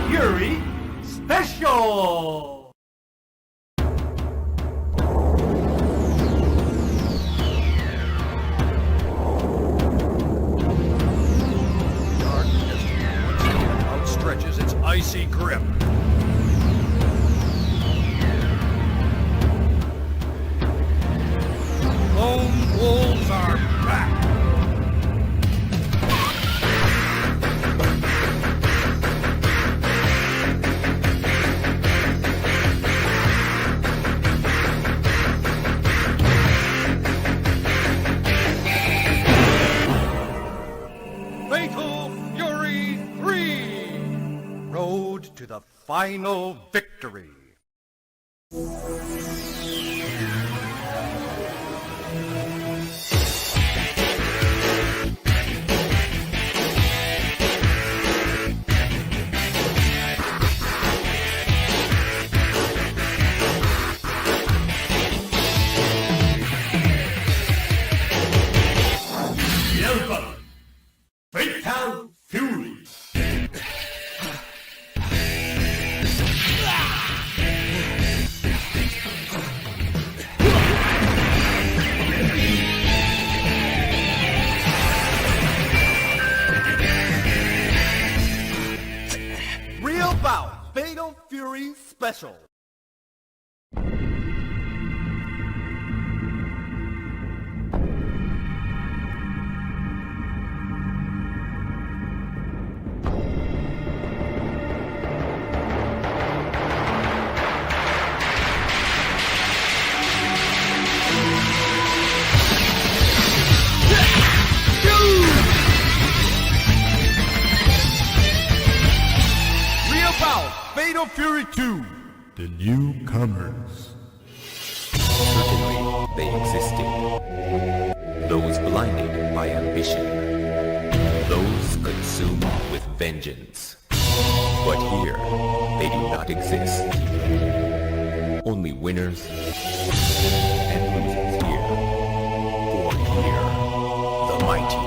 Fury Special! Darkness once again outstretches its icy grip. Lone wolves are back! Fatal Fury 3! Road to the final victory. Welcome! Fatal Fury! Real bout Fatal Fury Special. Real bout Fatal Fury 2. The newcomers. Certainly, they existed. Those blinded by ambition. Those consumed with vengeance. But here, they do not exist. Only winners and losers here. For here, the mighty.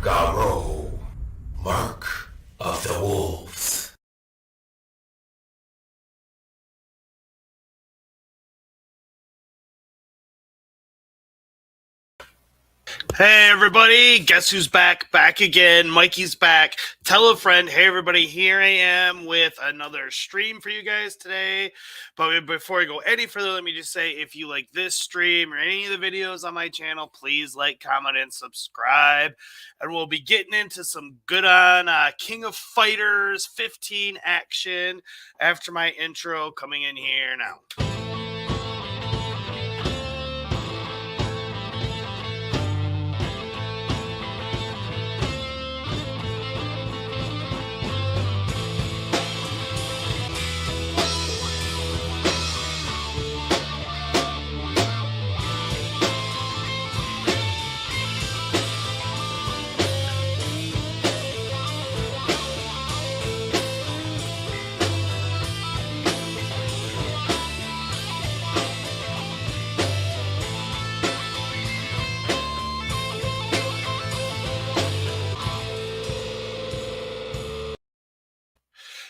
Garo, Mark of the Wolves. Hey everybody, guess who's back? Back again. Mikey's back. Tell a friend. Hey everybody, here I am with another stream for you guys today. But before I go any further, let me just say, if you like this stream or any of the videos on my channel, please like, comment, and subscribe. And we'll be getting into some good on King of Fighters 15 action after my intro coming in here now.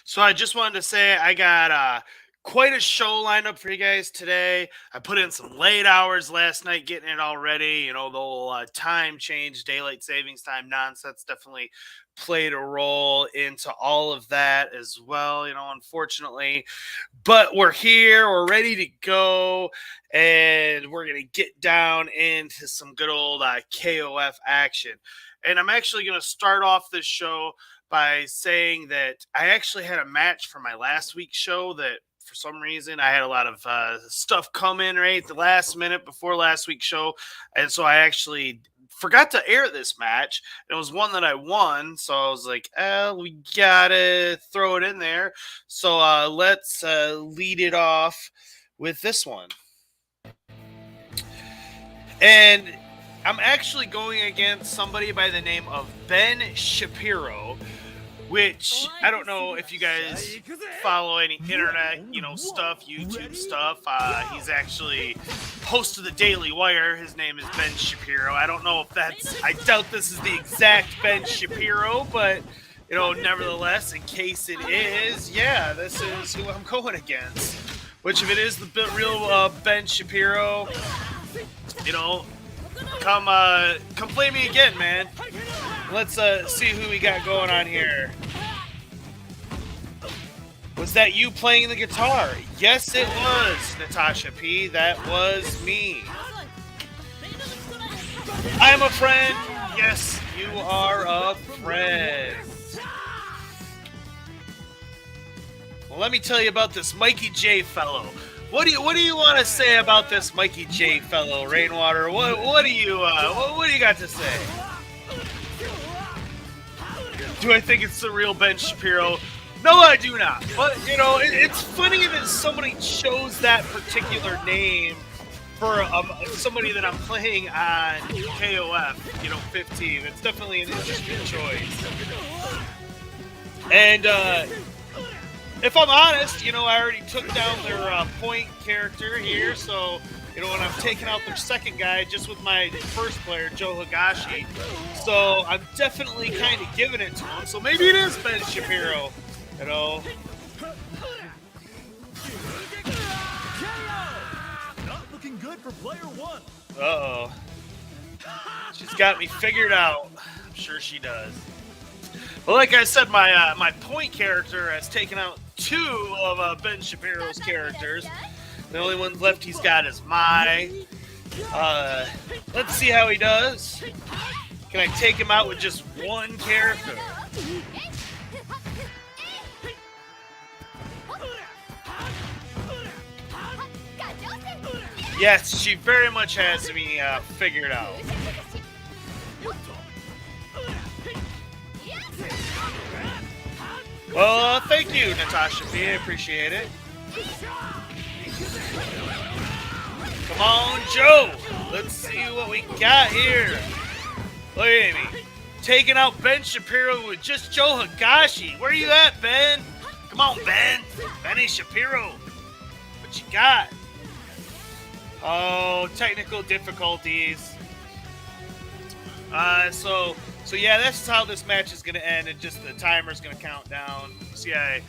So I just wanted to say I got quite a show lined up for you guys today. I put in some late hours last night getting it all ready. You know, the whole time change, daylight savings time nonsense definitely played a role into all of that as well, you know, unfortunately. But we're here, we're ready to go, and we're going to get down into some good old KOF action. And I'm actually going to start off this show by saying that I actually had a match for my last week's show that for some reason I had a lot of stuff come in right at the last minute before last week's show. And so I actually forgot to air this match. It was one that I won. So I was like, we got to throw it in there. So let's lead it off with this one. And I'm actually going against somebody by the name of Ben Shapiro, which I don't know if you guys follow any internet, stuff, YouTube stuff. He's actually host of the Daily Wire. His name is Ben Shapiro. I don't know if I doubt this is the exact Ben Shapiro, but, nevertheless, in case it is, yeah, this is who I'm going against. Which, if it is the real Ben Shapiro, come play me again, man. Let's see who we got going on here. Was that you playing the guitar? Yes, it was, Natasha P. That was me. I'm a friend. Yes, you are a friend. Well, let me tell you about this Mikey J fellow. What do you want to say about this Mikey J fellow, Rainwater? What do you got to say? Do I think it's the real Ben Shapiro? No, I do not. But it's funny that somebody chose that particular name for somebody that I'm playing on KOF, 15. It's definitely an interesting choice. And if I'm honest, I already took down their point character here, so when I'm taking out their second guy just with my first player, Joe Higashi, so I'm definitely kind of giving it to him. So maybe it is Ben Shapiro, Not looking good for player one. Uh-oh. She's got me figured out. I'm sure she does. Well, like I said, my point character has taken out two of Ben Shapiro's characters. The only one left he's got is Mai. Let's see how he does. Can I take him out with just one character? Yes, she very much has me figured out. Well, thank you, Natasha P. I appreciate it. Come on, Joe. Let's see what we got here. Look at me. Taking out Ben Shapiro with just Joe Higashi. Where you at, Ben? Come on, Ben. Benny Shapiro. What you got? Oh, technical difficulties. So yeah, that's how this match is gonna end. And just the timer's gonna count down. See, I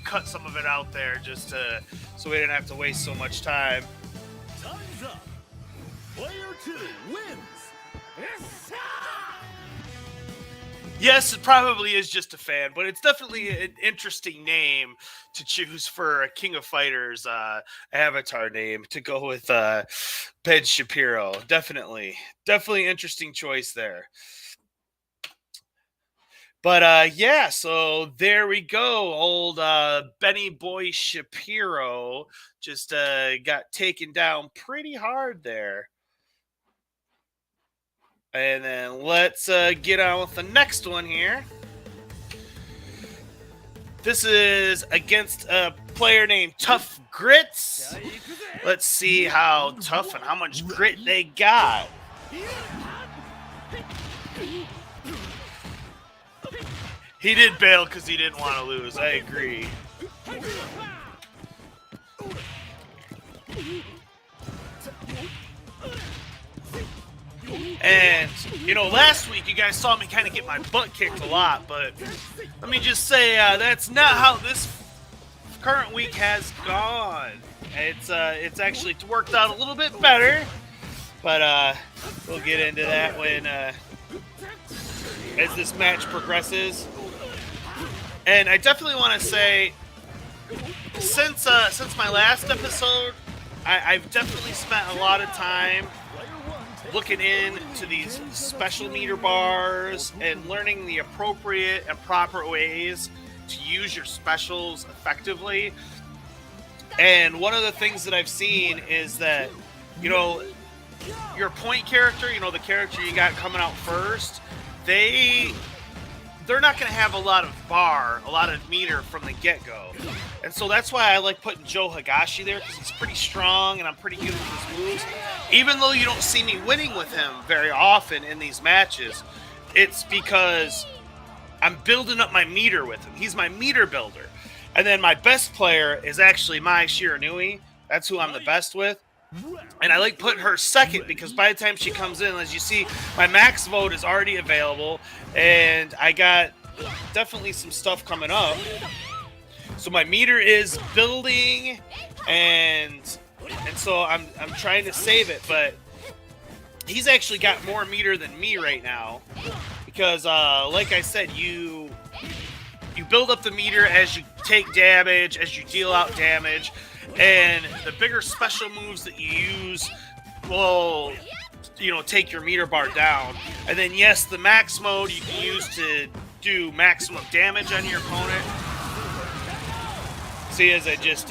cut some of it out there just so we didn't have to waste so much time. Time's up. Player 2 wins. Yes, it probably is just a fan, but it's definitely an interesting name to choose for a King of Fighters avatar name to go with Ben Shapiro. Definitely interesting choice there. But yeah, so there we go. Old Benny Boy Shapiro just got taken down pretty hard there. And then let's get on with the next one here. This is against a player named Tough Grits. Let's see how tough and how much grit they got. He did bail because he didn't want to lose. I agree. And, last week you guys saw me kind of get my butt kicked a lot, but let me just say that's not how this current week has gone. It's actually worked out a little bit better, but we'll get into that when as this match progresses. And I definitely want to say, since my last episode, I've definitely spent a lot of time looking into these special meter bars and learning the appropriate and proper ways to use your specials effectively. And one of the things that I've seen is that, your point character, the character you got coming out first, they're not going to have a lot of meter from the get-go. And so that's why I like putting Joe Higashi there, because he's pretty strong and I'm pretty good with his moves. Even though you don't see me winning with him very often in these matches, it's because I'm building up my meter with him. He's my meter builder. And then my best player is actually Mai Shiranui. That's who I'm the best with. And I like putting her second because by the time she comes in, as you see, my max vote is already available. And I got definitely some stuff coming up. So my meter is building, and so I'm trying to save it. But he's actually got more meter than me right now because, like I said, you build up the meter as you take damage, as you deal out damage, and the bigger special moves that you use will, take your meter bar down. And then, yes, the max mode you can use to do maximum damage on your opponent. See, as I just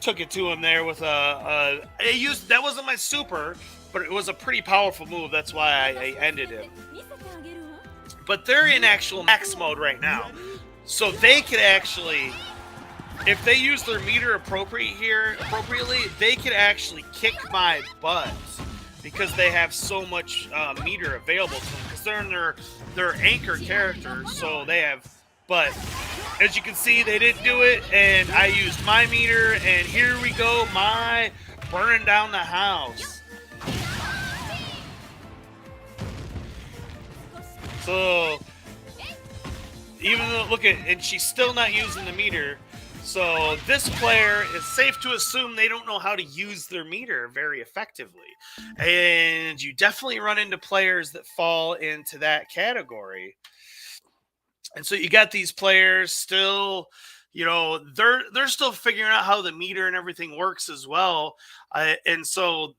took it to him there with that wasn't my super, but it was a pretty powerful move. That's why I ended him. But they're in actual max mode right now. So they could actually, if they use their meter appropriately, they could actually kick my butt because they have so much meter available to them. Because they're in their anchor character, so they have. But as you can see, they didn't do it, and I used my meter, and here we go, my burning down the house. So, even though, look at, and she's still not using the meter. So this player is safe to assume they don't know how to use their meter very effectively. And you definitely run into players that fall into that category. And so you got these players still, they're still figuring out how the meter and everything works as well. And so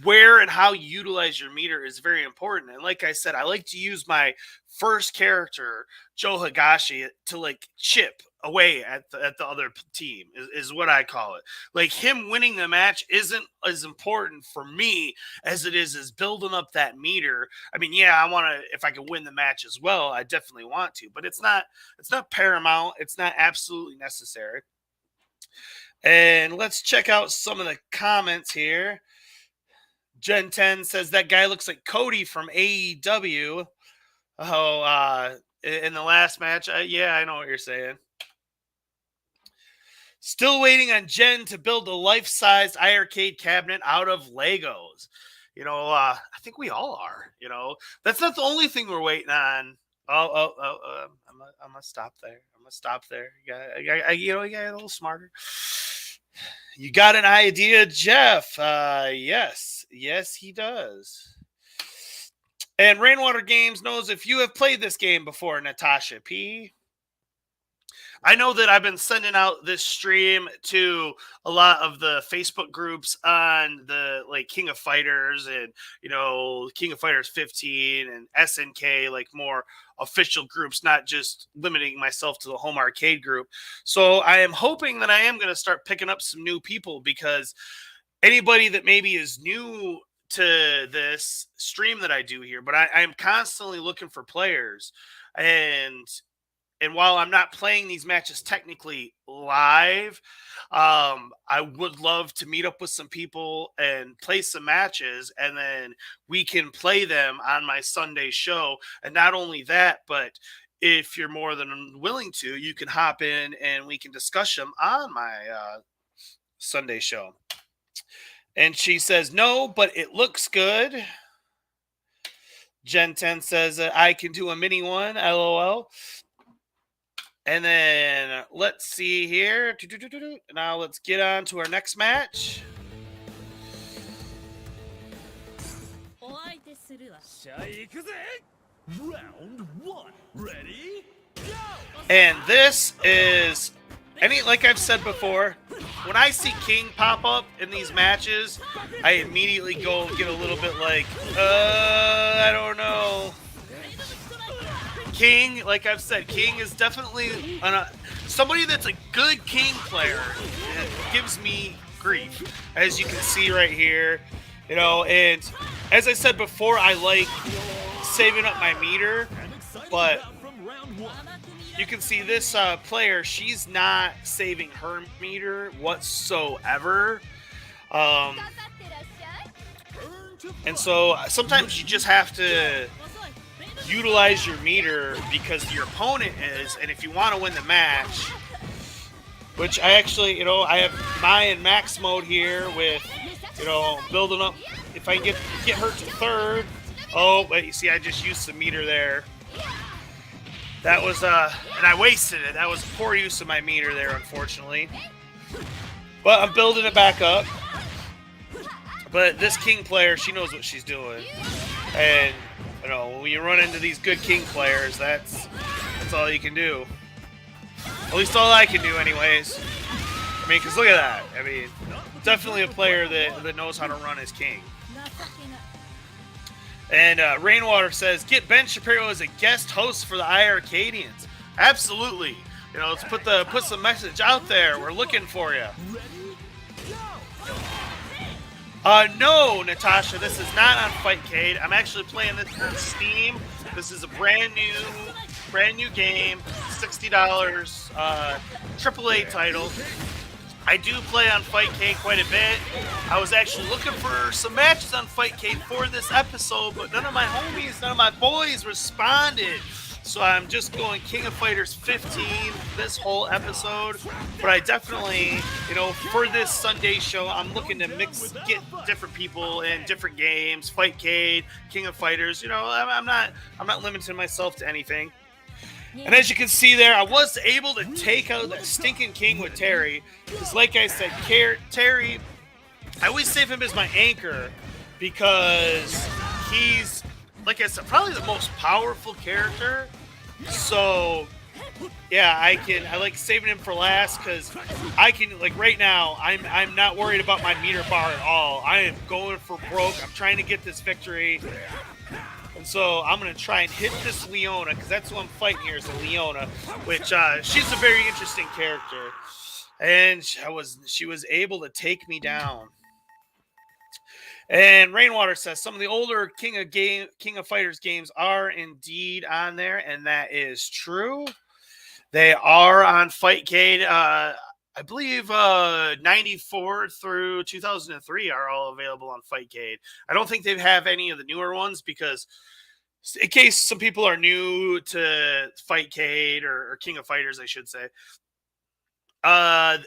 where and how you utilize your meter is very important. And like I said, I like to use my first character, Joe Higashi, to chip away at the other team is what I call it. Like him winning the match isn't as important for me as it is building up that meter. I mean, yeah, I want to, if I can win the match as well, I definitely want to, but it's not paramount. It's not absolutely necessary. And let's check out some of the comments here. Gen 10 says that guy looks like Cody from AEW. In the last match. Yeah, I know what you're saying. Still waiting on Jen to build a life-sized iArcade cabinet out of Legos. I think we all are. That's not the only thing we're waiting on. I'm gonna stop there. You gotta get a little smarter. You got an idea, Jeff? Yes, he does. And Rainwater Games knows if you have played this game before, Natasha P. I know that I've been sending out this stream to a lot of the Facebook groups on the King of Fighters and King of Fighters 15 and SNK, more official groups, not just limiting myself to the home arcade group. So I am hoping that I am going to start picking up some new people, because anybody that maybe is new to this stream that I do here, but I am constantly looking for players. And while I'm not playing these matches technically live, I would love to meet up with some people and play some matches, and then we can play them on my Sunday show. And not only that, but if you're more than willing to, you can hop in and we can discuss them on my Sunday show. And she says, no, but it looks good. Gen 10 says, I can do a mini one, LOL. And then let's see here. Now let's get on to our next match. Round one. Ready? Go! And this is like I've said before, when I see King pop up in these matches, I immediately go get a little bit I don't know. King, like I've said, King is definitely somebody that's a good King player. It gives me grief, as you can see right here. And as I said before, I like saving up my meter, but you can see this player, she's not saving her meter whatsoever. And so sometimes you just have to utilize your meter because your opponent is, and if you want to win the match, which I actually, I have my in max mode here with, building up. If I can get hurt to third, oh, but you see, I just used the meter there. That was, and I wasted it. That was poor use of my meter there, unfortunately. But I'm building it back up. But this king player, she knows what she's doing. And, when you run into these good king players, that's all you can do. At least all I can do anyways. I mean, because look at that. I mean, definitely a player that knows how to run his king. And Rainwater says, get Ben Shapiro as a guest host for the iiRcadians. Absolutely. Let's put some message out there. We're looking for you. No, Natasha, this is not on Fightcade. I'm actually playing this on Steam. This is a brand new game, $60, AAA title. I do play on Fightcade quite a bit. I was actually looking for some matches on Fightcade for this episode, but none of my homies, none of my boys responded. So I'm just going King of Fighters 15 this whole episode. But I definitely, for this Sunday show, I'm looking to get different people in different games, Fightcade, King of Fighters. I'm not limiting myself to anything. And as you can see there, I was able to take out that stinking king with Terry. Because like I said, Terry, I always save him as my anchor because he's, like I said, probably the most powerful character. So, yeah, I like saving him for last because I can, like right now, I'm not worried about my meter bar at all. I am going for broke. I'm trying to get this victory. And so I'm going to try and hit this Leona, because that's who I'm fighting here is the Leona, which she's a very interesting character. And she was able to take me down. And Rainwater says some of the older King of Fighters games are indeed on there, and that is true. They are on Fightcade. I believe 94 through 2003 are all available on Fightcade. I don't think they have any of the newer ones because, in case some people are new to Fightcade or King of Fighters, I should say,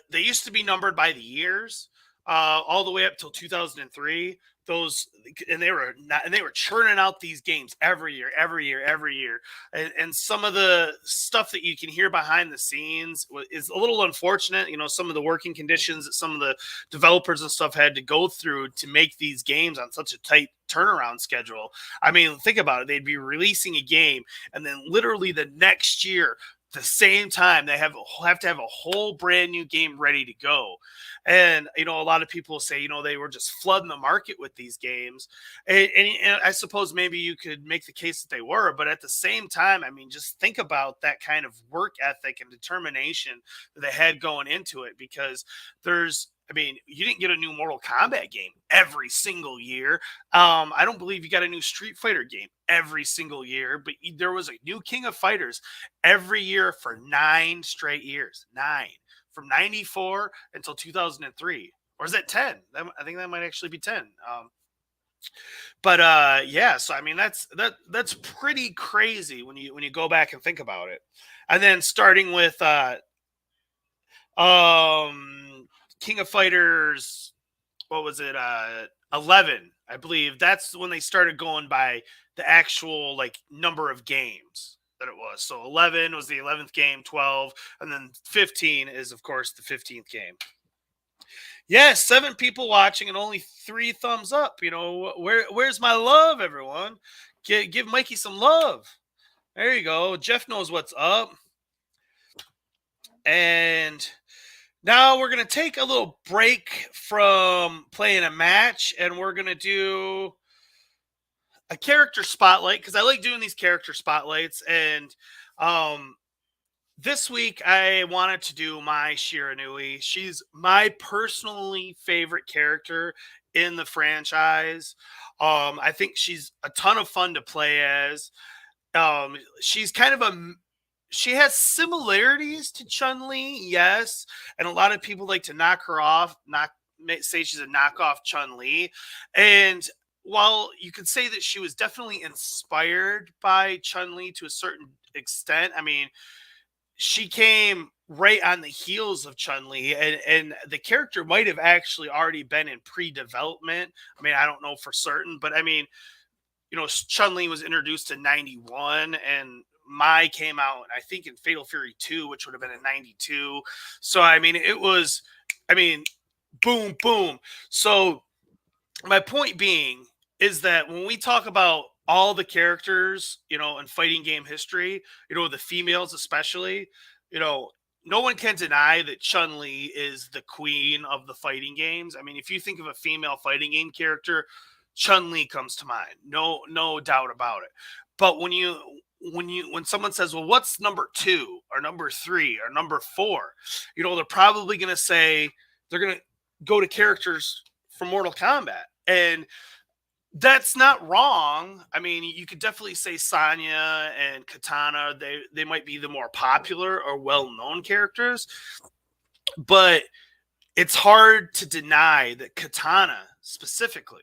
they used to be numbered by the years. All the way up till 2003. They were churning out these games every year. And some of the stuff that you can hear behind the scenes is a little unfortunate. Some of the working conditions that some of the developers and stuff had to go through to make these games on such a tight turnaround schedule. I mean, think about it. They'd be releasing a game, and then literally the next year, the same time, they have to have a whole brand new game ready to go. And a lot of people say they were just flooding the market with these games, and I suppose maybe you could make the case that they were, but at the same time, I mean, just think about that kind of work ethic and determination that they had going into it, because you didn't get a new Mortal Kombat game every single year. I don't believe you got a new Street Fighter game every single year, but there was a new King of Fighters every year for 9 straight years. 9. From 94 until 2003. Or is that 10? I think that might actually be 10. Yeah, so I mean that's pretty crazy when you go back and think about it. And then starting with King of Fighters, what was it? 11, I believe. That's when they started going by the actual number of games that it was. So 11 was the 11th game, 12, and then 15 is of course the 15th game. Yes, 7 people watching and only 3 thumbs up. Where's my love, everyone? Give Mikey some love. There you go. Jeff knows what's up. And now we're going to take a little break from playing a match, and we're going to do a character spotlight, because I like doing these character spotlights. And this week I wanted to do Mai Shiranui. She's my personally favorite character in the franchise. I think she's a ton of fun to play as. She's kind of she has similarities to Chun-Li, yes, and a lot of people like to knock her off, say she's a knockoff Chun-Li. And while you could say that she was definitely inspired by Chun-Li to a certain extent, I mean, she came right on the heels of Chun-Li, and the character might have actually already been in pre-development. I mean, I don't know for certain, but I mean, Chun-Li was introduced in 91 and Mai came out, I think, in Fatal Fury 2, which would have been in 92. So, I mean, it was, I mean, boom, boom. So, my point being is that when we talk about all the characters, in fighting game history, the females especially, you know, no one can deny that Chun-Li is the queen of the fighting games. I mean, if you think of a female fighting game character, Chun-Li comes to mind. No doubt about it. But when someone says, "Well, what's number 2 or number 3 or number 4?" They're probably going to say they're going to go to characters from Mortal Kombat. And that's not wrong. I mean, you could definitely say Sanya and Katana, they might be the more popular or well-known characters, but it's hard to deny that Katana specifically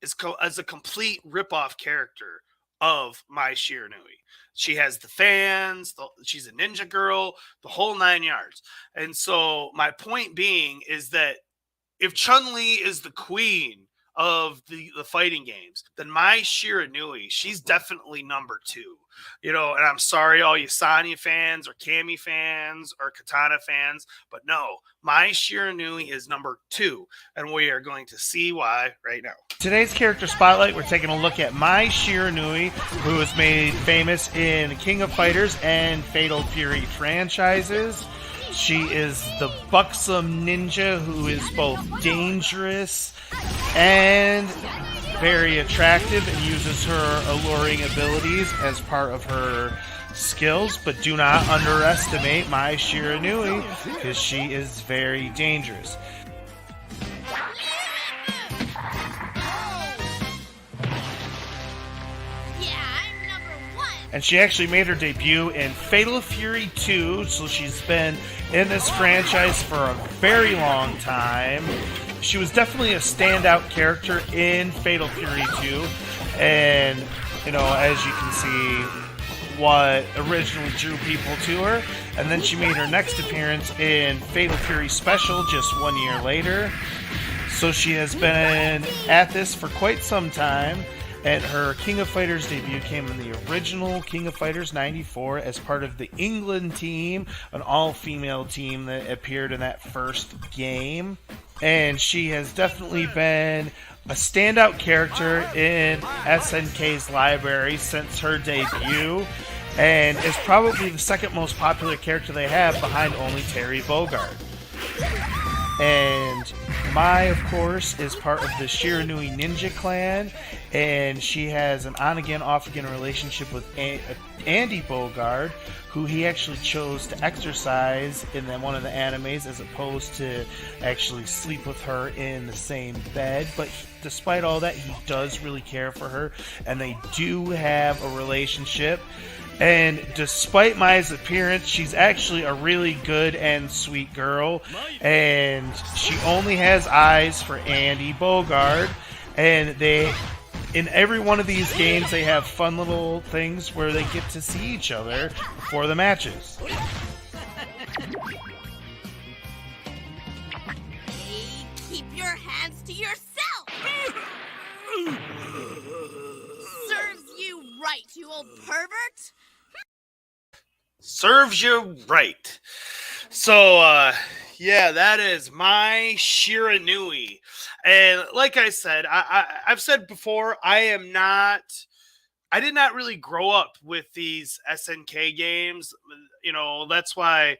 is a complete rip-off character of Mai Shiranui. She has the fans, she's a ninja girl, the whole 9 yards. And so my point being is that if Chun-Li is the queen of the fighting games, then Mai Shiranui, she's definitely number 2. And I'm sorry, all you Sanya fans or Kami fans or Katana fans, but no, Mai Shiranui is number 2, and we are going to see why right now. Today's character spotlight, we're taking a look at Mai Shiranui, who was made famous in the King of Fighters and Fatal Fury franchises. She is the buxom ninja who is both dangerous and very attractive and uses her alluring abilities as part of her skills. But do not underestimate Mai Shiranui, because she is very dangerous. And she actually made her debut in Fatal Fury 2, so she's been in this franchise for a very long time. She was definitely a standout character in Fatal Fury 2, and, as you can see, what originally drew people to her. And then she made her next appearance in Fatal Fury Special just 1 year later. So she has been at this for quite some time. And her King of Fighters debut came in the original King of Fighters 94 as part of the England team, an all-female team that appeared in that first game. And she has definitely been a standout character in SNK's library since her debut, and is probably the second most popular character they have behind only Terry Bogard. And Mai, of course, is part of the Shiranui Ninja Clan, and she has an on-again, off-again relationship with Andy Bogard, who he actually chose to exercise in one of the animes as opposed to actually sleep with her in the same bed. But despite all that, he does really care for her, and they do have a relationship. And despite Mai's appearance, she's actually a really good and sweet girl. And she only has eyes for Andy Bogard. And in every one of these games, they have fun little things where they get to see each other before the matches. Hey, keep your hands to yourself! Serves you right, you old pervert! Serves you right. So, yeah, that is Mai Shiranui. And like I said, I've said before, I did not really grow up with these SNK games. That's why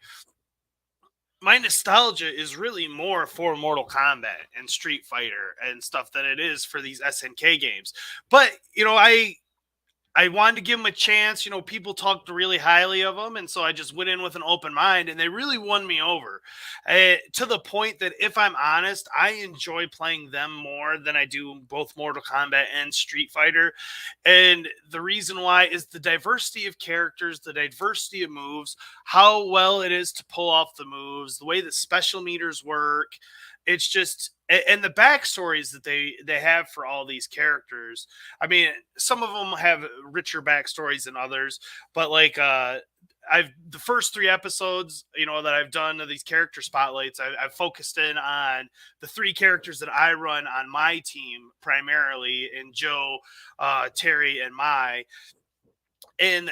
my nostalgia is really more for Mortal Kombat and Street Fighter and stuff than it is for these SNK games. But, I wanted to give them a chance. People talked really highly of them, and so I just went in with an open mind, and they really won me over to the point that, if I'm honest, I enjoy playing them more than I do both Mortal Kombat and Street Fighter. And the reason why is the diversity of characters, the diversity of moves, how well it is to pull off the moves, the way the special meters work. It's just, and the backstories that they have for all these characters. I mean, some of them have richer backstories than others, but like I've the first 3 episodes, that I've done of these character spotlights, I've focused in on the 3 characters that I run on my team primarily, in Joe, Terry, and Mai. And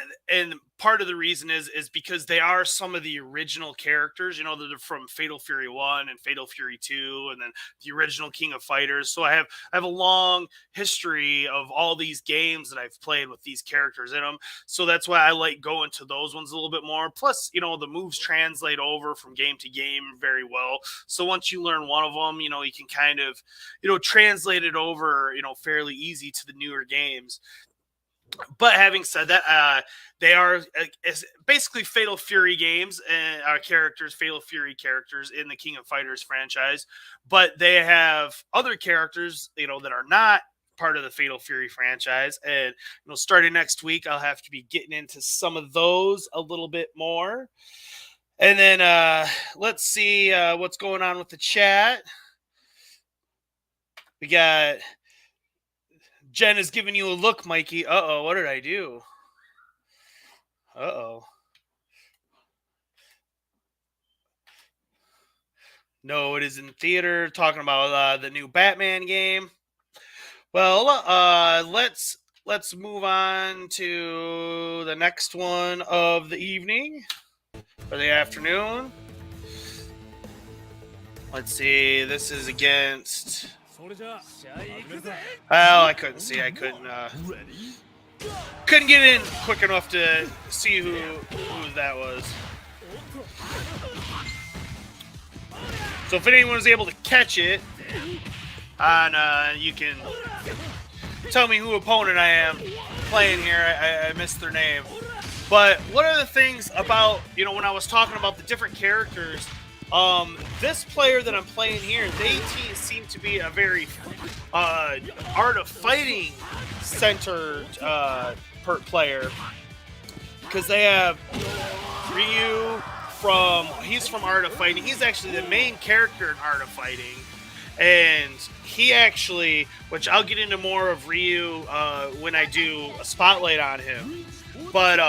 part of the reason is because they are some of the original characters, that are from Fatal Fury 1 and Fatal Fury 2, and then the original King of Fighters. So I have a long history of all these games that I've played with these characters in them. So that's why I like going to those ones a little bit more. Plus, the moves translate over from game to game very well. So once you learn one of them, you can kind of, translate it over, fairly easy to the newer games. But having said that, they are basically Fatal Fury games and Fatal Fury characters in the King of Fighters franchise. But they have other characters, that are not part of the Fatal Fury franchise. And, starting next week, I'll have to be getting into some of those a little bit more. And then let's see what's going on with the chat. We got... Jen is giving you a look, Mikey. Uh-oh, what did I do? Uh-oh. No, it is in the theater. Talking about the new Batman game. Well, let's move on to the next one of the evening or the afternoon. Let's see. This is against... Well, I couldn't see. I couldn't get in quick enough to see who that was. So if anyone was able to catch it, you can tell me who opponent I am playing here. I missed their name. But one of the things about, when I was talking about the different characters, this player that I'm playing here, they seem to be a very art of fighting centered player, because they have Ryu he's from Art of Fighting. He's actually the main character in Art of Fighting, and he actually, which I'll get into more of Ryu when I do a spotlight on him, but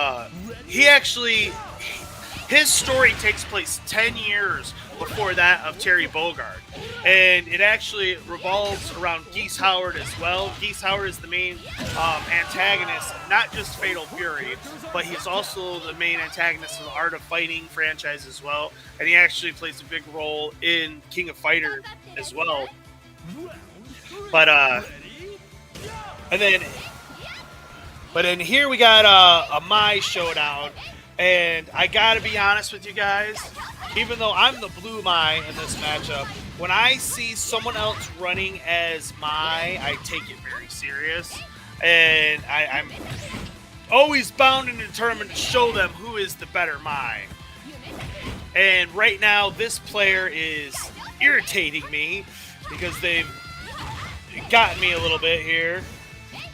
his story takes place 10 years before that of Terry Bogard. And it actually revolves around Geese Howard as well. Geese Howard is the main antagonist, not just Fatal Fury, but he's also the main antagonist of the Art of Fighting franchise as well. And he actually plays a big role in King of Fighters as well. But then here we got a Mai showdown. And I gotta be honest with you guys, even though I'm the blue Mai in this matchup, when I see someone else running as Mai, I take it very serious. And I'm always bound and determined to show them who is the better Mai. And right now, this player is irritating me because they've gotten me a little bit here.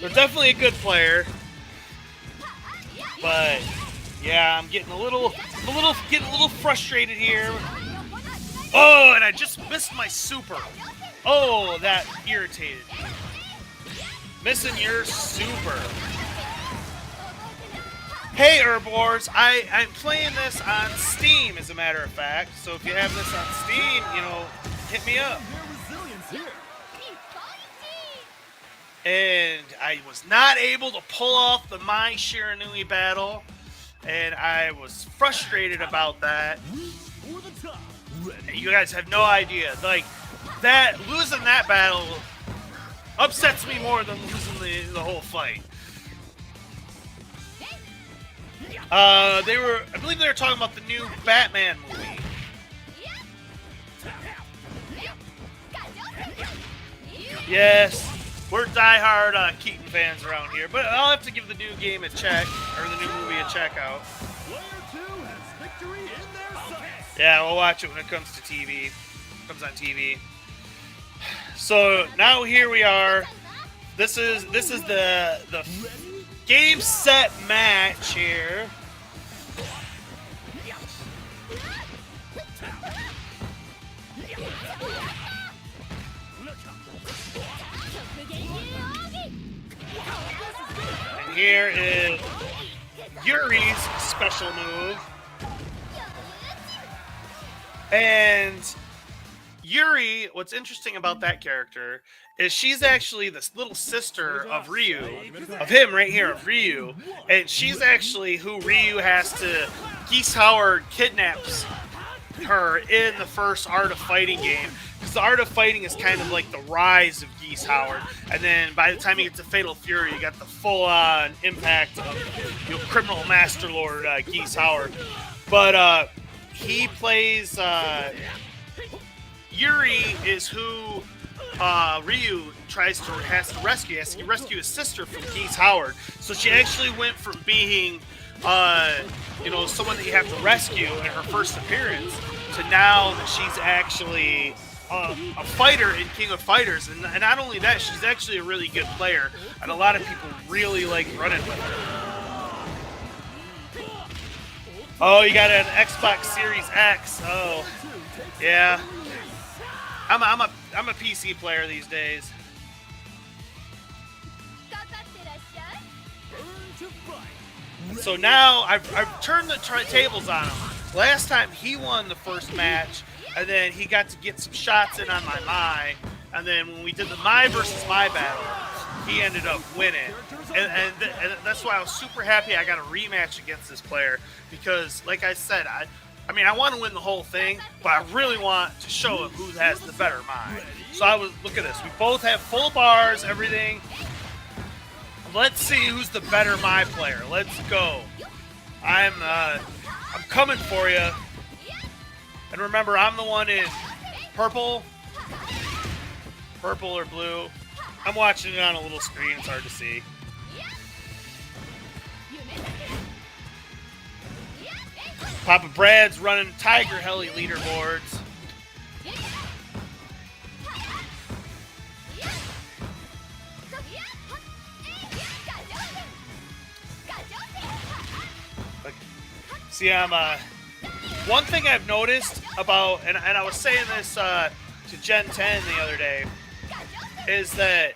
They're definitely a good player, but... yeah, I'm getting a little frustrated here. Oh, and I just missed my super. Oh, that irritated me. Missing your super. Hey, Herbivores, I'm playing this on Steam, as a matter of fact. So if you have this on Steam, hit me up. And I was not able to pull off the Mai Shiranui battle. And I was frustrated about that. You guys have no idea. Like, losing that battle upsets me more than losing the whole fight. I believe they were talking about the new Batman movie. Yes. We're diehard Keaton fans around here, but I'll have to give the new game a check, or the new movie a check out. Yeah, we'll watch it when it comes to TV. Comes on TV. So now here we are. This is the game set match here. And here is Yuri's special move. And Yuri, what's interesting about that character is she's actually this little sister of Ryu, of him right here, of Ryu. And she's actually who Ryu has to, Geese Howard kidnaps her in the first Art of Fighting game. Because the Art of Fighting is kind of like the rise of Geese Howard. And then by the time you get to Fatal Fury, you got the full-on impact of criminal master lord Geese Howard. But he plays... Yuri is who Ryu has to rescue. He has to rescue his sister from Geese Howard. So she actually went from being, someone that you have to rescue in her first appearance to now that she's actually a fighter in King of Fighters. And not only that, she's actually a really good player, and a lot of people really like running with her. Oh, you got an Xbox Series X. Oh, yeah. I'm a PC player these days. So now I've turned the tables on him. Last time he won the first match, and then he got to get some shots in on my Mai, and then when we did the Mai versus Mai battle, he ended up winning. And that's why I was super happy I got a rematch against this player, because like I said, I want to win the whole thing, but I really want to show him who has the better Mai. So look at this. We both have full bars, everything. Let's see who's the better Mai player. Let's go. I'm coming for you. And remember, I'm the one in purple or blue. I'm watching it on a little screen. It's hard to see. Papa Brad's running Tiger Heli leaderboards. See, one thing I've noticed about, and I was saying this to Gen 10 the other day, is that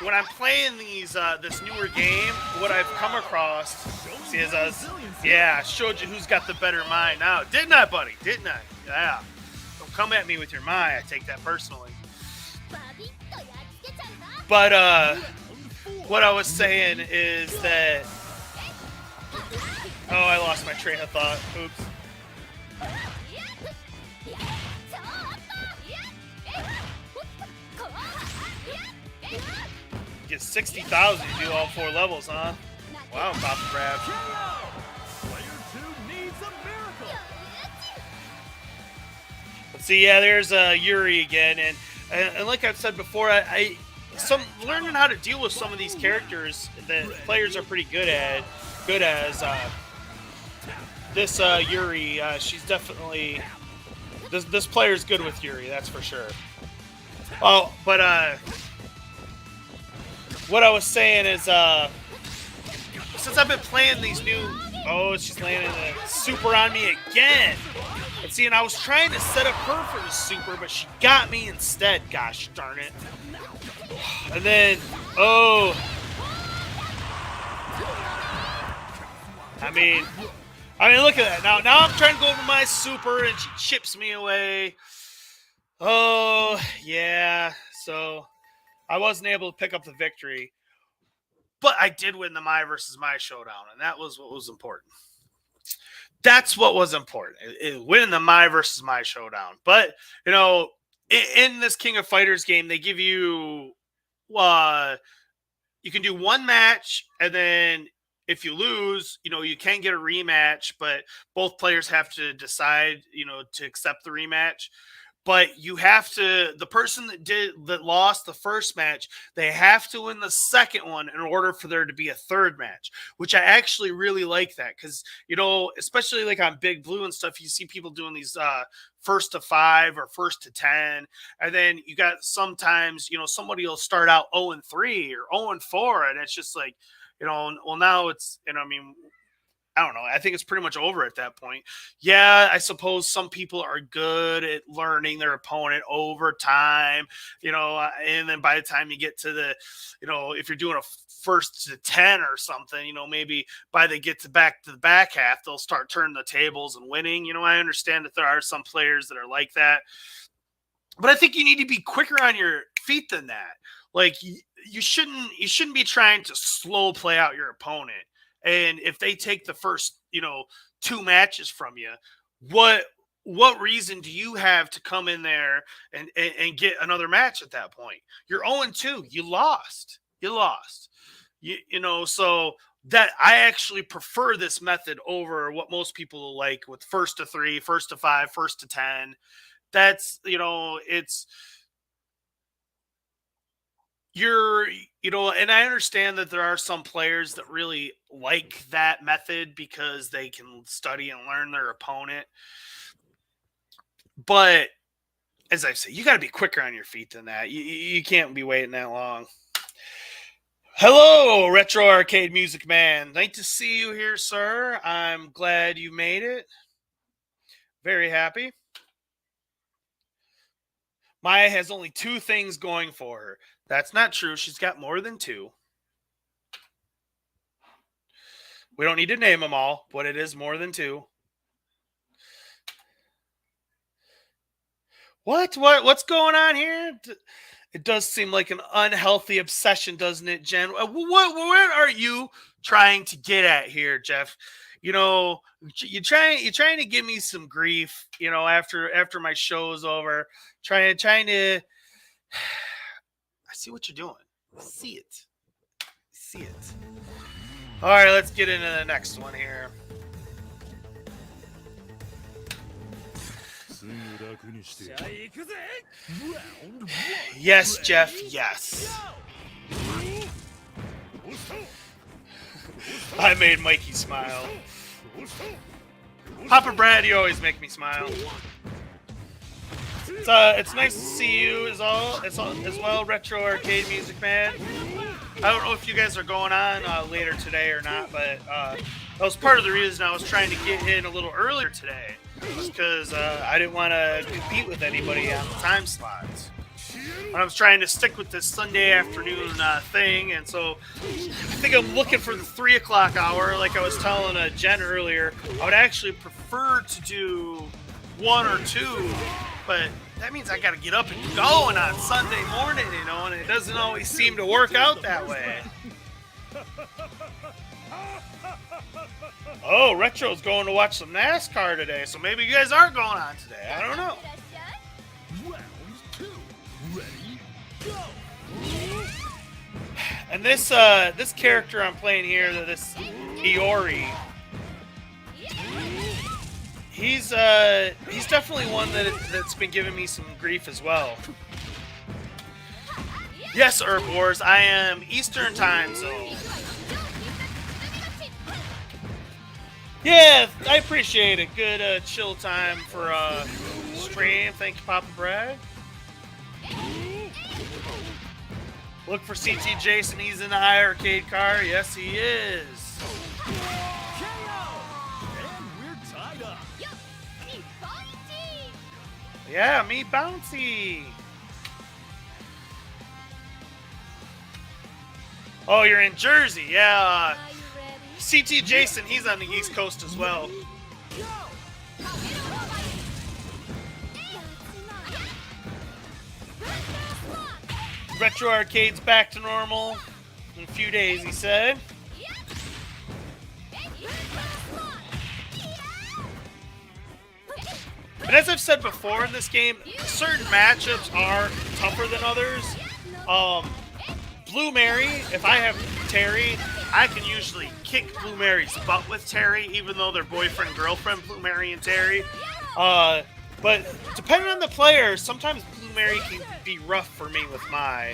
when I'm playing this newer game, what I've come across is I showed you who's got the better Mai now. Didn't I, buddy? Didn't I? Yeah. Don't come at me with your Mai. I take that personally. But what I was saying is that... Oh, I lost my train of thought. Oops. Get 60,000 to do all 4 levels, huh? Wow, Papa Brad. Let's see, yeah, there's Yuri again, and like I've said before, learning how to deal with some of these characters that players are pretty good as. This Yuri, she's definitely this player's good with Yuri, that's for sure. Oh, but what I was saying is since I've been playing these new... Oh, she's landing a super on me again. And see, and I was trying to set up her for the super, but she got me instead. Gosh darn it. And then, oh. I mean, look at that. Now I'm trying to go over my super, and she chips me away. Oh, yeah. So I wasn't able to pick up the victory. But I did win the Mai versus Mai showdown, and that was what was important. That's what was important, winning the Mai versus Mai showdown. But, in this King of Fighters game, they give you, you can do one match, and then if you lose, you can get a rematch, but both players have to decide, to accept the rematch. But you have to, the person that lost the first match, they have to win the second one in order for there to be a third match, which I actually really like that. Because, especially like on Big Blue and stuff, you see people doing these first to 5 or first to 10. And then you got sometimes, somebody will start out 0-3 or 0-4. And it's just like, well, now it's, I don't know. I think it's pretty much over at that point. Yeah, I suppose some people are good at learning their opponent over time, and then by the time you get to the, if you're doing a first to 10 or something, maybe by they get to the back half, they'll start turning the tables and winning. I understand that there are some players that are like that, but I think you need to be quicker on your feet than that. Like you shouldn't be trying to slow play out your opponent. And if they take the first, 2 matches from you, what reason do you have to come in there and get another match at that point? You're 0-2. You lost. So that I actually prefer this method over what most people like with first to 3, first to 5, first to 10. That's, it's and I understand that there are some players that really like that method because they can study and learn their opponent. But as I say, you got to be quicker on your feet than that. You can't be waiting that long. Hello, Retro Arcade Music Man. Nice to see you here, sir. I'm glad you made it. Very happy. Maya has only 2 things going for her. That's not true. She's got more than 2. We don't need to name them all, but it is more than 2. What's going on here? It does seem like an unhealthy obsession, doesn't it, Jen? Where are you trying to get at here, Jeff? You're trying to give me some grief, after my show's over. Trying to. I see what you're doing. See it. All right, let's get into the next one here. Yes, Jeff, yes. I made Mikey smile. Papa Brad, you always make me smile. It's nice to see you as well, Retro Arcade Music Man. I don't know if you guys are going on later today or not, but that was part of the reason I was trying to get in a little earlier today, because I didn't want to compete with anybody on the time slots. I was trying to stick with this Sunday afternoon thing, and so I think I'm looking for the 3 o'clock hour. Like I was telling Jen earlier, I would actually prefer to do 1 or 2, but that means I got to get up and going on Sunday morning, and it doesn't always seem to work out that way. Oh, Retro's going to watch some NASCAR today, so maybe you guys are going on today. I don't know. Round 2. Ready, go. And this character I'm playing here, this Iori, he's definitely one that's been giving me some grief as well. Yes, Herb Wars, I am Eastern Time Zone. Yeah, I appreciate it. Good chill time for stream. Thank you, Papa Brad. Look for CT Jason. He's in the iiRcade car. Yes, he is. And we're tied up. Yeah, me bouncy. Oh, you're in Jersey. Yeah. CT Jason, he's on the East Coast as well. Retro Arcade's back to normal in a few days, he said. But as I've said before in this game, certain matchups are tougher than others. Blue Mary, if I have Terry, I can usually kick Blue Mary's butt with Terry, even though they're boyfriend-girlfriend, Blue Mary and Terry. But depending on the player, sometimes Blue Mary can be rough for me with Mai.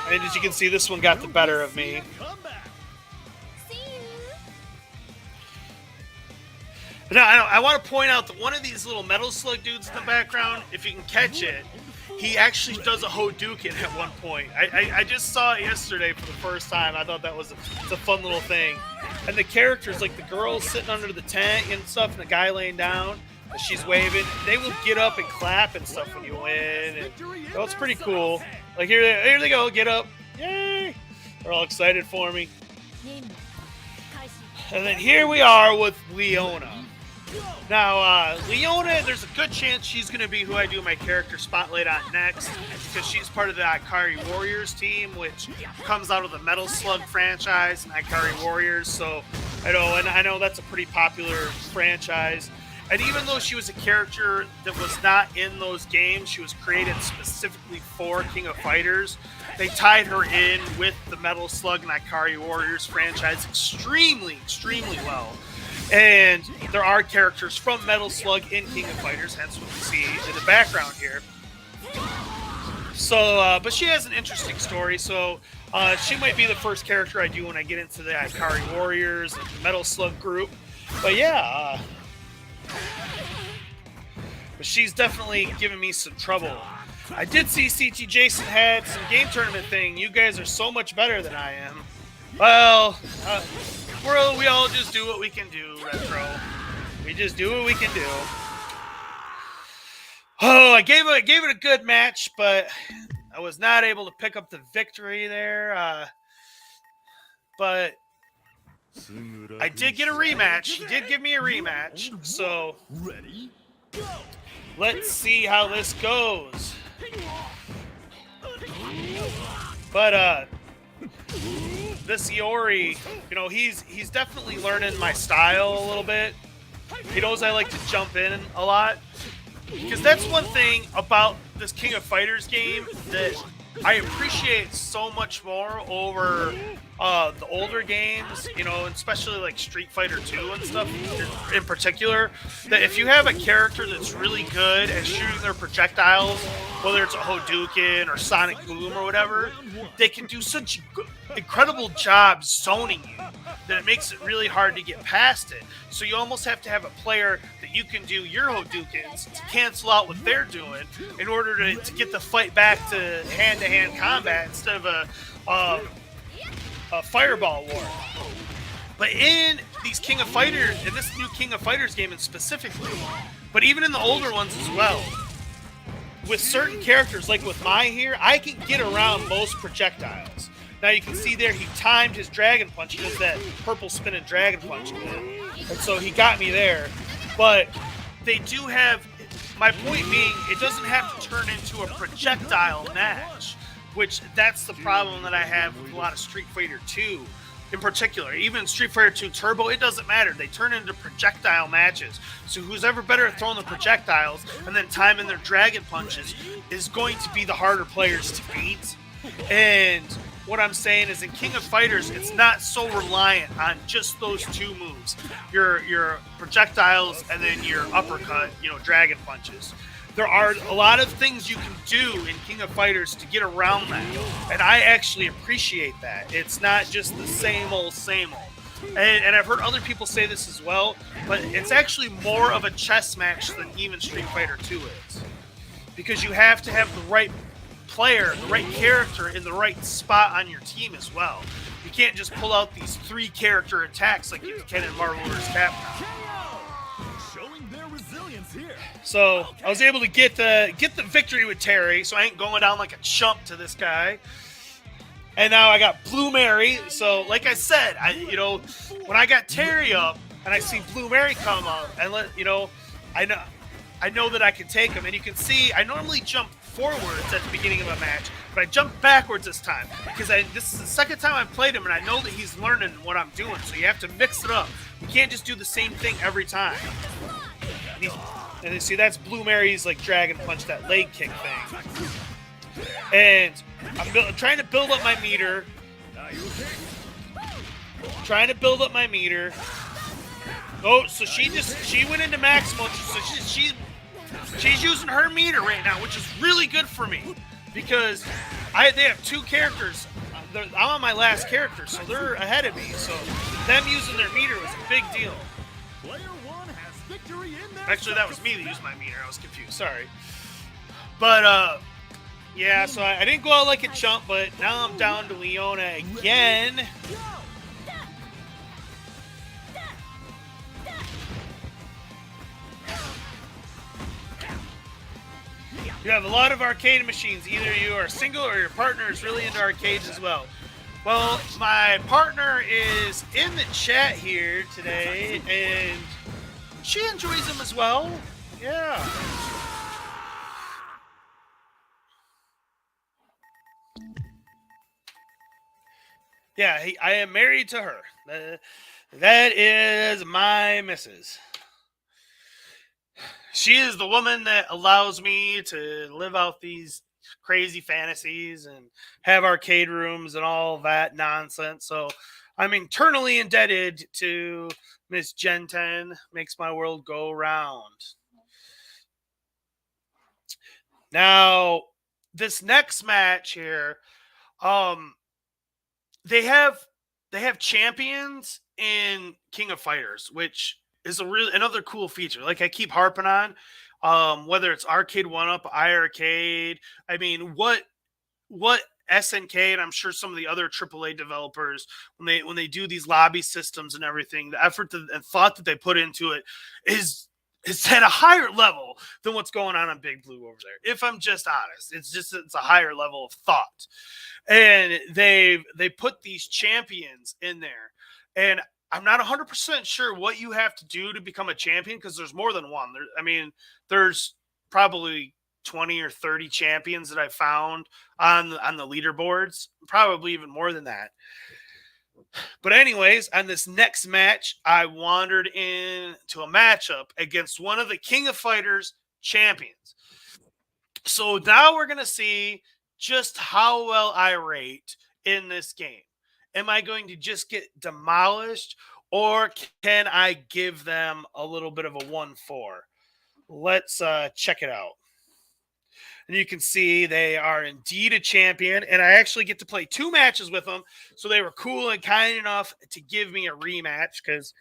And as you can see, this one got the better of me. Now, I want to point out that one of these little metal slug dudes in the background, if you can catch it, he actually does a Hadouken at one point. I just saw it yesterday for the first time. I thought that was it's a fun little thing. And the characters, like the girls sitting under the tent and stuff, and the guy laying down, and she's waving, they will get up and clap and stuff when you win. And, oh, it's pretty cool. Like here they go, get up. Yay! They're all excited for me. And then here we are with Leona. Now, Leona, there's a good chance she's going to be who I do my character spotlight on next, because she's part of the iiRcadians Warriors team, which comes out of the Metal Slug franchise and iiRcadians Warriors. So I know that's a pretty popular franchise. And even though she was a character that was not in those games, she was created specifically for King of Fighters. They tied her in with the Metal Slug and iiRcadians Warriors franchise extremely well. And there are characters from Metal Slug in King of Fighters, hence what we see in the background here. So, but she has an interesting story, so she might be the first character I do when I get into the iiRcadians Warriors and the Metal Slug group. But yeah, but she's definitely giving me some trouble. I did see CT Jason had some game tournament thing. You guys are so much better than I am. Well, we all just do what we can do, Retro. We just do what we can do. Oh, I gave it a good match, but I was not able to pick up the victory there. But I did get a rematch. He did give me a rematch. So let's see how this goes. But this Iori, he's definitely learning my style a little bit. He knows I like to jump in a lot, because that's one thing about this King of Fighters game that I appreciate so much more over the older games, and especially like Street Fighter 2 and stuff in particular, that if you have a character that's really good at shooting their projectiles, whether it's a Hadouken or Sonic Boom or whatever, they can do such incredible job zoning you that it makes it really hard to get past it. So you almost have to have a player that you can do your Hadoukens to cancel out what they're doing in order to get the fight back to hand-to-hand combat instead of a fireball war. But in these King of Fighters, in this new King of Fighters game specifically, but even in the older ones as well, with certain characters, like with Mai here, I can get around most projectiles. Now you can see there he timed his Dragon Punch. He does that purple spinning Dragon Punch. And so he got me there. But they do have, my point being, it doesn't have to turn into a projectile match, which that's the problem that I have with a lot of Street Fighter 2 in particular. Even Street Fighter 2 Turbo, it doesn't matter. They turn into projectile matches. So who's ever better at throwing the projectiles and then timing their Dragon Punches is going to be the harder players to beat. And what I'm saying is in King of Fighters, it's not so reliant on just those two moves. Your projectiles and then your uppercut, Dragon Punches. There are a lot of things you can do in King of Fighters to get around that. And I actually appreciate that. It's not just the same old. And I've heard other people say this as well, but it's actually more of a chess match than even Street Fighter 2 is. Because you have to have the right player, the right character in the right spot on your team as well. You can't just pull out these 3 character attacks like you can in Marvel vs. Capcom. So I was able to get the victory with Terry, so I ain't going down like a chump to this guy. And now I got Blue Mary. So like I said, when I got Terry up and I see Blue Mary come up, and I know that I can take him. And you can see I normally jump forwards at the beginning of a match, but I jumped backwards this time because this is the second time I've played him, and I know that he's learning what I'm doing. So you have to mix it up. You can't just do the same thing every time. And you see, that's Blue Mary's like Dragon Punch, that leg kick thing. And I'm trying to build up my meter. Oh, so she went into maximum. So she's using her meter right now, which is really good for me because they have 2 characters. I'm on my last character, so they're ahead of me. So them using their meter was a big deal. Actually, that was me that used my meter. I was confused. Sorry. But Yeah, so I didn't go out like a chump, but now I'm down to Leona again. You have a lot of arcade machines. Either you are single or your partner is really into arcades as well. Well, my partner is in the chat here today, and she enjoys them as well. Yeah. Yeah, I am married to her. That is my missus. She is the woman that allows me to live out these crazy fantasies and have arcade rooms and all that nonsense. So I'm eternally indebted to Miss Gen 10. Makes my world go round. Now, this next match here, they have champions in King of Fighters, which is another cool feature. Like I keep harping on, whether it's Arcade 1-Up, iiRcade. I mean, what SNK and I'm sure some of the other AAA developers, when they do these lobby systems and everything, the effort and thought that they put into it is at a higher level than what's going on Big Blue over there. If I'm just honest, it's a higher level of thought. And they put these champions in there. And I'm not 100% sure what you have to do to become a champion because there's more than one. There's probably 20 or 30 champions that I found on the leaderboards, probably even more than that. But anyways, on this next match, I wandered into a matchup against one of the King of Fighters champions. So now we're going to see just how well I rate in this game. Am I going to just get demolished, or can I give them a little bit of a 1-4? Let's check it out. And you can see they are indeed a champion, and I actually get to play 2 matches with them. So they were cool and kind enough to give me a rematch because,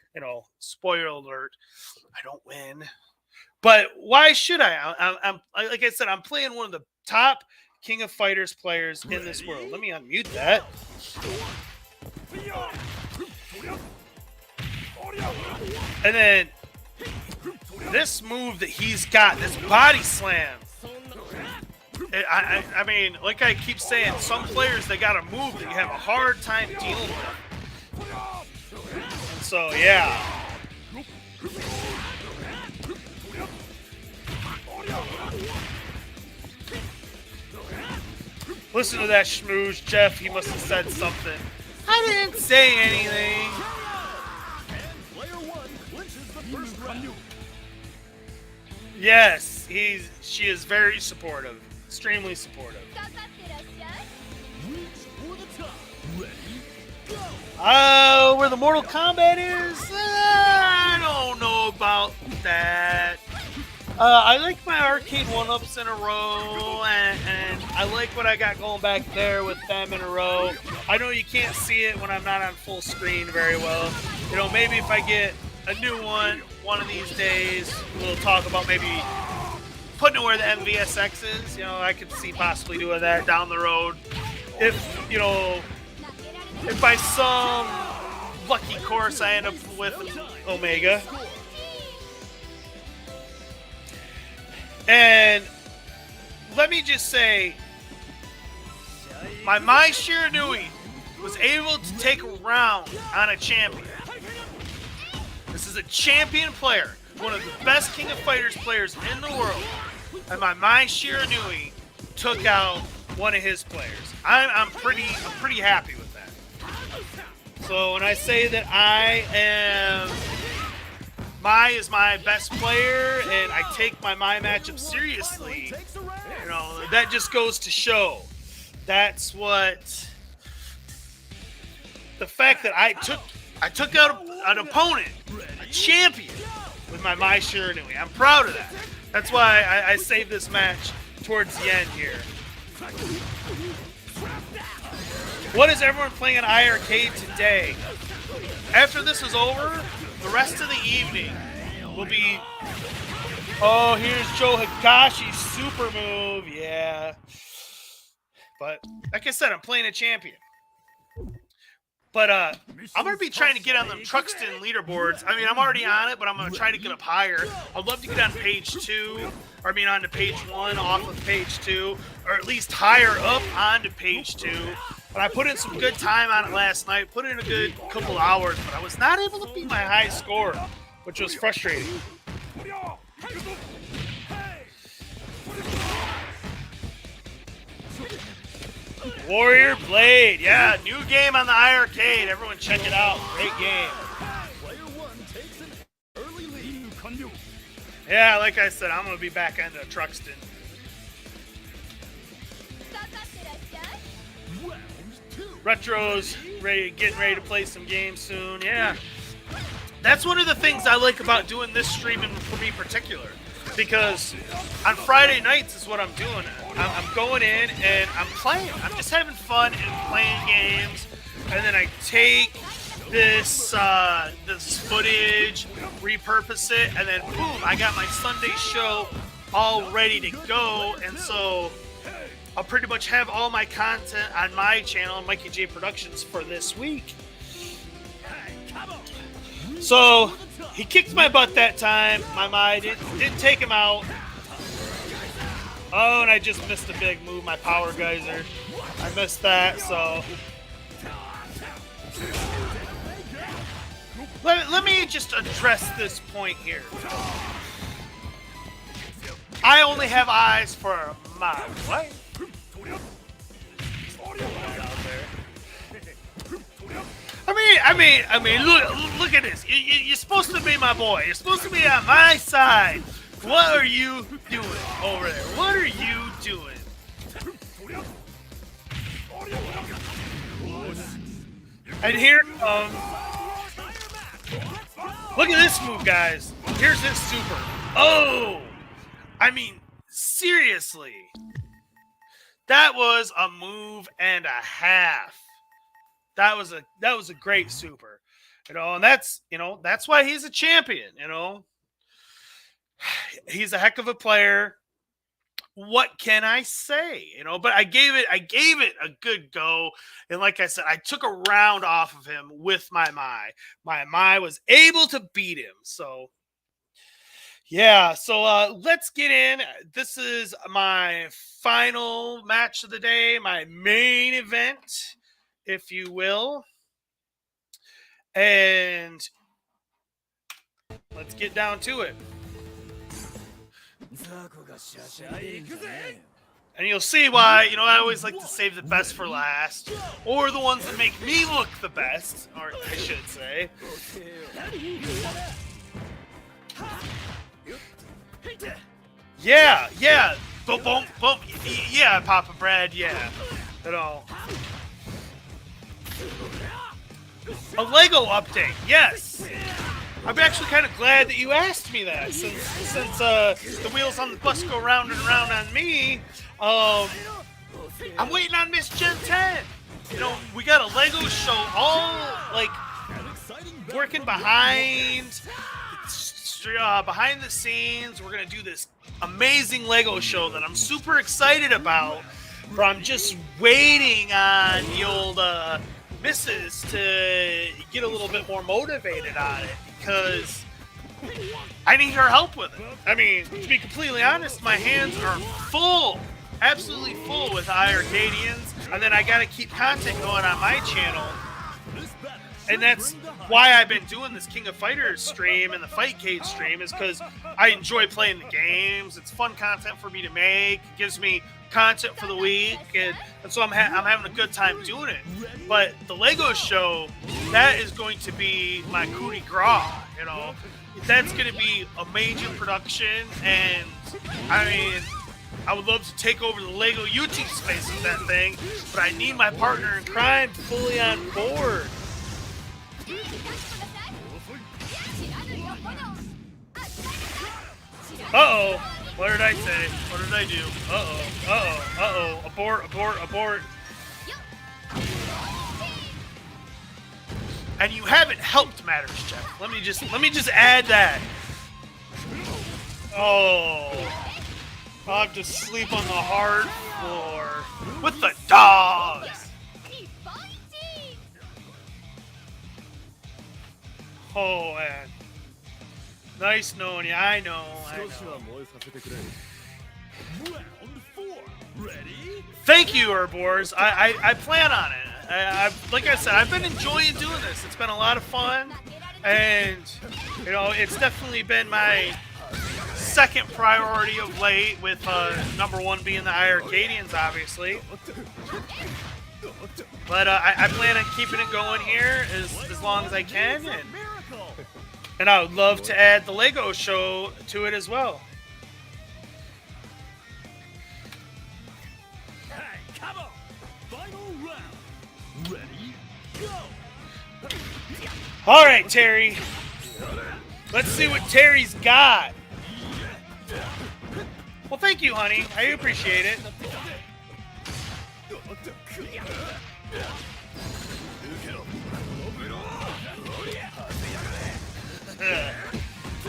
spoiler alert, I don't win. But why should I? I'm like I said, I'm playing one of the top King of Fighters players in this world. Let me unmute that. And then this move that he's got, this body slam. I mean, like I keep saying, some players, they got a move that you have a hard time dealing with. And so, yeah. Listen to that schmooze, Jeff. He must have said something. I didn't say anything. Yes, she is very supportive. Extremely supportive. Where the Mortal Kombat is? I don't know about that. I like my arcade 1-Ups in a row, and I like what I got going back there with them in a row. I know you can't see it when I'm not on full screen very well. Maybe if I get a new one of these days, we'll talk about maybe putting it where the MVSX is. I could see possibly doing that down the road. If by some lucky course I end up with Omega. And let me just say, my Mai Shiranui was able to take a round on a champion. This is a champion player, one of the best King of Fighters players in the world. And my Mai Shiranui took out one of his players. I'm pretty happy with that. So when I say that Mai is my best player and I take my Mai matchup seriously, that just goes to show. That's what the fact that I took out an opponent, a champion, with my Mai Shiranui. I'm proud of that. That's why I saved this match towards the end here. What is everyone playing on iiRcade today? After this is over, the rest of the evening will be... Oh, here's Joe Higashi's super move. Yeah. But like I said, I'm playing a champion. But I'm going to be trying to get on them Truxton leaderboards. I mean, I'm already on it, but I'm going to try to get up higher. I'd love to get on page 2, or I mean onto page 1 off of page 2, or at least higher up onto page 2. But I put in some good time on it last night, put in a good couple hours, but I was not able to beat my high score, which was frustrating. Warrior Blade, yeah, new game on the iiRcade. Everyone check it out. Great game. Player 1 takes an early lead. Yeah, like I said, I'm going to be back onto Truxton. Round 2. Retro's getting ready to play some games soon. Yeah. That's one of the things I like about doing this streaming for me particular. Because on Friday nights is what I'm doing. I'm going in and I'm playing. I'm just having fun and playing games. And then I take this this footage, repurpose it, and then boom, I got my Sunday show all ready to go. And so I'll pretty much have all my content on my channel, Mikey J Productions, for this week. So he kicked my butt that time. My mind didn't take him out. Oh, and I just missed a big move, my power geyser. I missed that, so. Let me just address this point here. I only have eyes for my what? I mean, look at this. You're supposed to be my boy. You're supposed to be on my side. What are you doing over there? What are you doing? And here comes. Look at this move, guys. Here's his super. Oh, I mean, seriously. That was a move and a half. That was a great super, and that's why he's a champion. He's a heck of a player. What can I say? But I gave it a good go, and like I said, I took a round off of him with my Mai. My Mai was able to beat him. So yeah, so let's get in. This is my final match of the day, my main event, if you will. And let's get down to it. And you'll see why, I always like to save the best for last. Or the ones that make me look the best, or I should say. Yeah. Boom, boom, boom. Yeah, Papa Brad, yeah. A Lego update, yes. I'm actually kind of glad that you asked me that, since the wheels on the bus go round and round on me. I'm waiting on Miss Gen 10. We got a Lego show all working behind the scenes. We're gonna do this amazing Lego show that I'm super excited about. But I'm just waiting on the old missus to get a little bit more motivated on it, because I need her help with it. I mean, to be completely honest, my hands are full, absolutely full with iiRcadians, and then I gotta keep content going on my channel. And that's why I've been doing this King of Fighters stream and the Fightcade stream, is because I enjoy playing the games. It's fun content for me to make. It gives me content for the week, and so I'm having a good time doing it. But the Lego show, that is going to be my coup de grace. That's going to be a major production, and I mean, I would love to take over the Lego YouTube space with that thing, but I need my partner in crime fully on board. Uh-oh. What did I say? What did I do? Uh-oh. Abort. And you haven't helped matters, Jeff. Let me just add that. Oh. I'll have to sleep on the hard floor with the dogs. Keep fighting! Oh, man. Nice knowing you. I know. 少しは燃えさせてくれ。Round 4. Ready? Thank you, Herbors. I plan on it. Like I said, I've been enjoying doing this. It's been a lot of fun. And, you know, it's definitely been my second priority of late, with number one being the iiRcadians, obviously. But I plan on keeping it going here as long as I can. And I would love to add the Lego show to it as well. Hey, come on! Final round. Ready? Go! All right, Terry. Let's see what Terry's got. Well, thank you, honey. I appreciate it.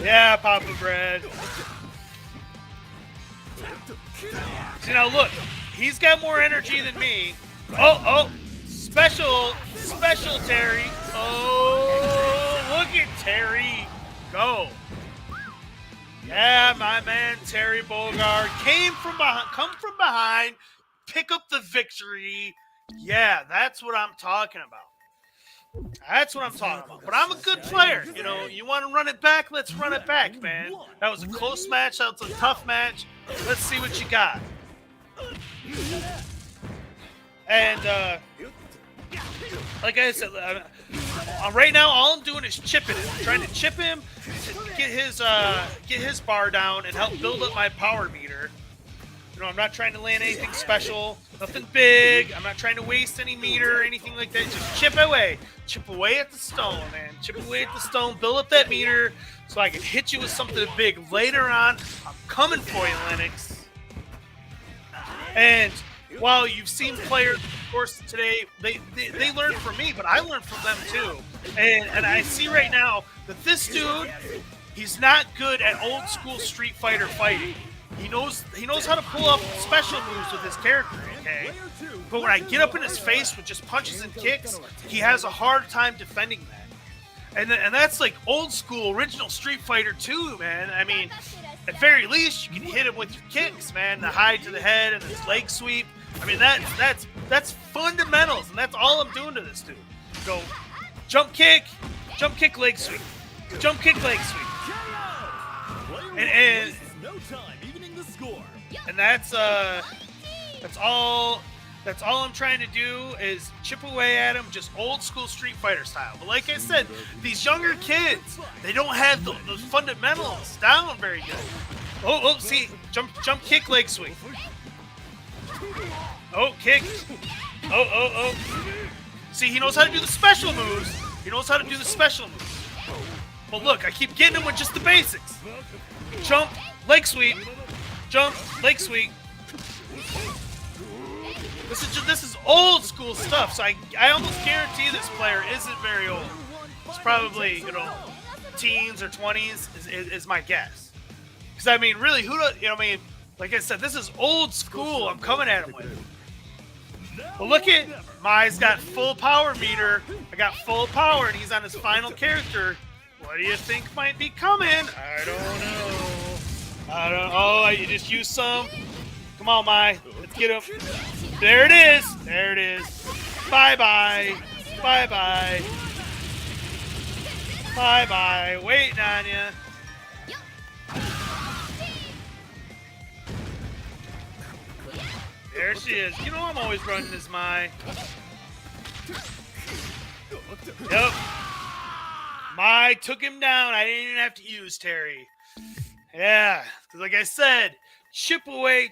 Yeah, Papa Bread. See, now look, he's got more energy than me. Oh, special Terry. Oh, look at Terry go. Yeah, my man Terry Bogard come from behind, pick up the victory. Yeah, that's what I'm talking about. That's what I'm talking about. But I'm a good player. You know, you want to run it back? Let's run it back, man. That was a close match. That was a tough match. Let's see what you got. And, like I said, right now all I'm doing is chipping him. I'm trying to chip him to get his bar down and help build up my power meter. You know, I'm not trying to land anything special, nothing big. I'm not trying to waste any meter or anything like that. Just chip away at the stone, man. Chip away at the stone, build up that meter so I can hit you with something big later on. I'm coming for you, Lennox. And while you've seen players, of course, today, they learn from me, but I learned from them too. And I see right now that this dude, he's not good at old school Street Fighter fighting. He knows how to pull up special moves with his character, okay? But when I get up in his face with just punches and kicks, he has a hard time defending that. And that's like old school, original Street Fighter 2, man. I mean, at very least, you can hit him with your kicks, man. The high to the head and his leg sweep. I mean, that's fundamentals, and that's all I'm doing to this dude. Go, jump kick, leg sweep, jump kick, leg sweep. And No time, evening the score. And that's all I'm trying to do is chip away at him, just old school Street Fighter style. But like I said, these younger kids, they don't have those fundamentals down very good. Oh, see, jump kick, leg sweep. Oh, kick. Oh. See, he knows how to do the special moves. But look, I keep getting him with just the basics. Jump, leg sweep. Jump, leg sweep. This is old school stuff, so I almost guarantee this player isn't very old. It's probably, teens or 20s is my guess. Because, I mean, really, like I said, this is old school I'm coming at him with. Well, look at, Mai's got full power meter. I got full power, and he's on his final character. What do you think might be coming? I don't know. Oh, you just used some? Come on, Mai. Let's get him. There it is. Bye-bye. Waiting on you. There she is. You know I'm always running this Mai. Yep. Mai took him down. I didn't even have to use Terry. Yeah, because like I said, chip away,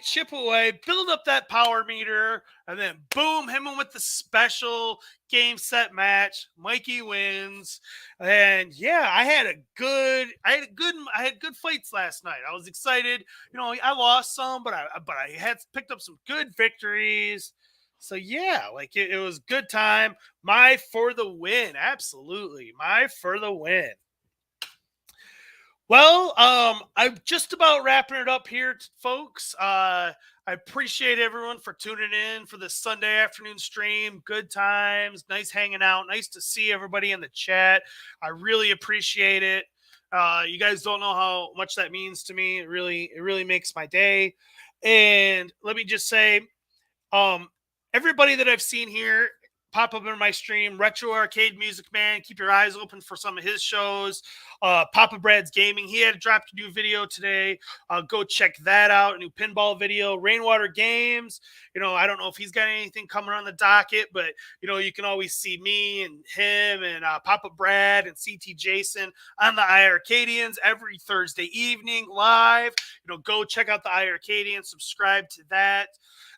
build up that power meter, and then boom, him with the special game set match. Mikey wins. And yeah, I had good fights last night. I was excited. I lost some, but I had picked up some good victories. So yeah, like it was good time. Mai for the win. Absolutely. Mai for the win. Well, I'm just about wrapping it up here, folks. I appreciate everyone for tuning in for this Sunday afternoon stream. Good times, nice hanging out, nice to see everybody in the chat. I really appreciate it. You guys don't know how much that means to me. It really makes my day. And let me just say, everybody that I've seen here pop up in my stream, Retro Arcade Music Man, keep your eyes open for some of his shows. Papa Brad's Gaming, he had dropped a new video today. Go check that out, a new pinball video. Rainwater Games, I don't know if he's got anything coming on the docket, but you can always see me and him and Papa Brad and CT Jason on the iiRcadians every Thursday evening live. Go check out the iiRcadians, subscribe to that.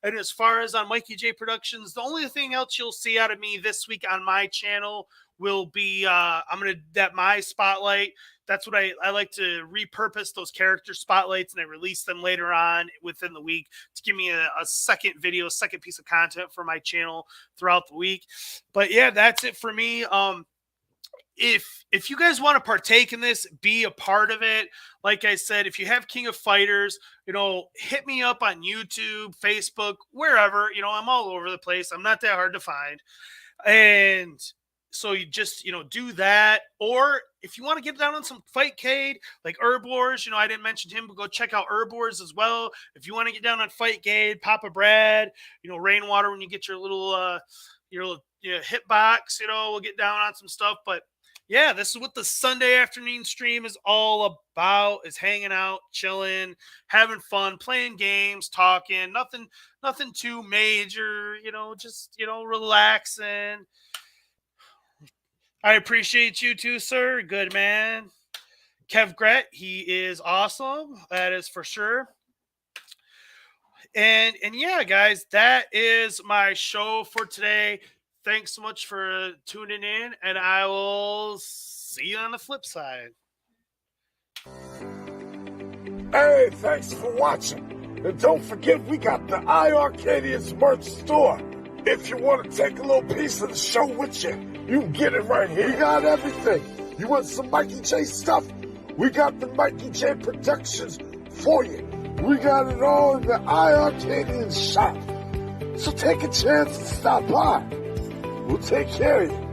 And as far as on Mikey J Productions, the only thing else you'll see out of me this week on my channel will be that my spotlight. That's what I like to repurpose those character spotlights, and I release them later on within the week to give me a second video, second piece of content for my channel throughout the week. But yeah, that's it for me. If you guys want to partake in this, be a part of it. Like I said, if you have King of Fighters, hit me up on YouTube, Facebook, wherever. I'm all over the place. I'm not that hard to find. And so you just, do that. Or if you want to get down on some Fightcade, like Herb Wars, I didn't mention him, but go check out Herb Wars as well. If you want to get down on Fightcade, Papa Brad, Rainwater, when you get your little hitbox, we'll get down on some stuff. But yeah, this is what the Sunday afternoon stream is all about, is hanging out, chilling, having fun, playing games, talking, nothing too major, just, relaxing. I appreciate you too, sir. Good man. Kev Gret, he is awesome. That is for sure. And yeah, guys, that is my show for today. Thanks so much for tuning in, and I will see you on the flip side. Hey, thanks for watching. And don't forget, we got the iiRcadians merch store. If you want to take a little piece of the show with you, you can get it right here. We got everything. You want some Mikey J stuff? We got the Mikey J Productions for you. We got it all in the iiRcadians shop. So take a chance and stop by. We'll take care of you.